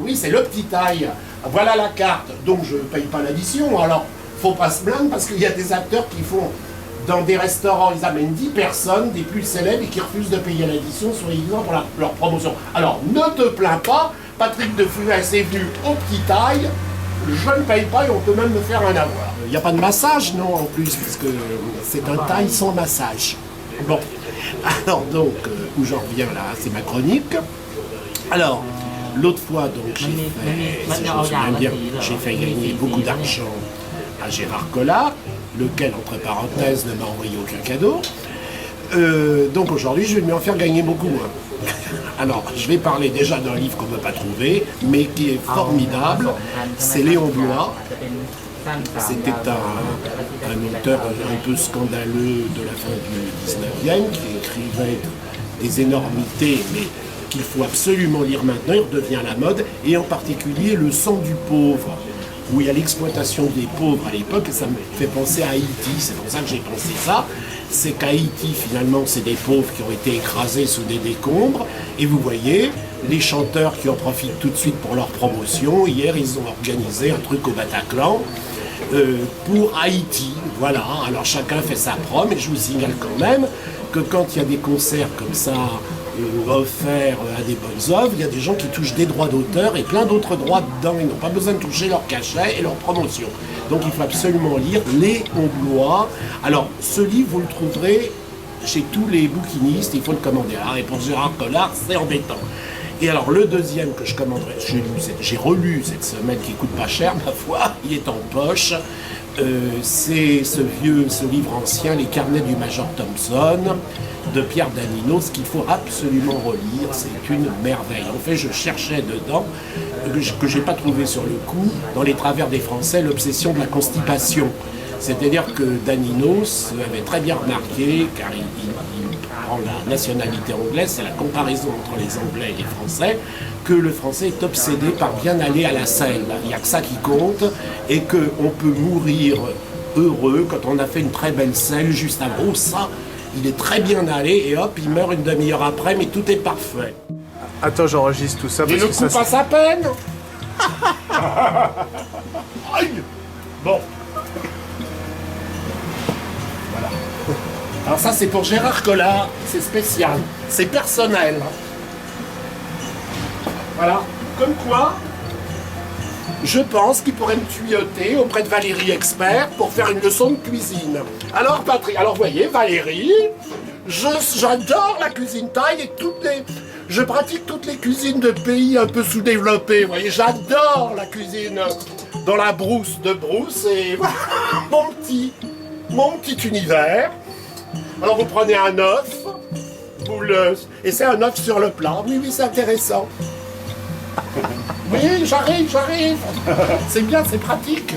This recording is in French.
Oui, c'est le petit taille. Voilà la carte, donc je ne paye pas l'addition. Alors, faut pas se plaindre parce qu'il y a des acteurs qui font, dans des restaurants, ils amènent 10 personnes, des plus célèbres, et qui refusent de payer l'addition, soi-disant, pour leur promotion. Alors, ne te plains pas, Patrick de Funès est venu au petit taille, je ne paye pas et on peut même me faire un avoir. Il n'y a pas de massage, non, en plus, parce que c'est un taille sans massage. Bon, alors donc, où j'en reviens là, c'est ma chronique. Alors, l'autre fois, donc, j'ai fait, si je me souviens bien, j'ai fait gagner beaucoup d'argent à Gérard Collard, lequel, entre parenthèses, ne m'a envoyé aucun cadeau. Donc aujourd'hui, je vais lui en faire gagner beaucoup moins. Alors, je vais parler déjà d'un livre qu'on ne peut pas trouver, mais qui est formidable. C'est Léon Blois. C'était un auteur un peu scandaleux de la fin du 19e, qui écrivait des énormités, mais qu'il faut absolument lire maintenant, il redevient à la mode, et en particulier Le sang du pauvre, où il y a l'exploitation des pauvres à l'époque, et ça me fait penser à Haïti, c'est pour ça que j'ai pensé ça. C'est qu'Haïti, finalement, c'est des pauvres qui ont été écrasés sous des décombres, et vous voyez, les chanteurs qui en profitent tout de suite pour leur promotion, hier ils ont organisé un truc au Bataclan, pour Haïti, voilà, alors chacun fait sa prom, et je vous signale quand même que quand il y a des concerts comme ça, offerts à des bonnes œuvres, il y a des gens qui touchent des droits d'auteur et plein d'autres droits dedans, ils n'ont pas besoin de toucher leur cachet et leur promotion. Donc il faut absolument lire Léon Blois. Alors ce livre, vous le trouverez chez tous les bouquinistes, il faut le commander. Alors, et pour Gérard Collard, c'est embêtant. Et alors le deuxième que je commanderai, j'ai relu cette semaine, qui coûte pas cher ma foi, il est en poche, c'est ce livre ancien, Les carnets du Major Thompson, de Pierre Daninos, qu'il faut absolument relire, c'est une merveille. En fait, je cherchais dedans, que j'ai pas trouvé sur le coup, dans Les Travers des Français, l'obsession de la constipation. C'est-à-dire que Daninos avait très bien remarqué, car il prend la nationalité anglaise, c'est la comparaison entre les Anglais et les Français, que le Français est obsédé par bien aller à la selle. Il n'y a que ça qui compte, et qu'on peut mourir heureux quand on a fait une très belle selle juste avant. Oh, ça, il est très bien allé, et hop, il meurt une demi-heure après, mais tout est parfait. Attends, j'enregistre tout ça. Et le coup passe à peine. Aïe. Bon. Voilà. Alors ça, c'est pour Gérard Collard, c'est spécial, c'est personnel. Voilà. Comme quoi, je pense qu'il pourrait me tuyauter auprès de Valérie Expert pour faire une leçon de cuisine. Alors Patrick, alors vous voyez, Valérie, j'adore la cuisine thaï et je pratique toutes les cuisines de pays un peu sous-développés. Vous voyez, j'adore la cuisine dans la brousse de Brousse et voilà, mon petit univers. Alors vous prenez un œuf, et c'est un œuf sur le plat. Oui, c'est intéressant. Oui, j'arrive. C'est bien, c'est pratique.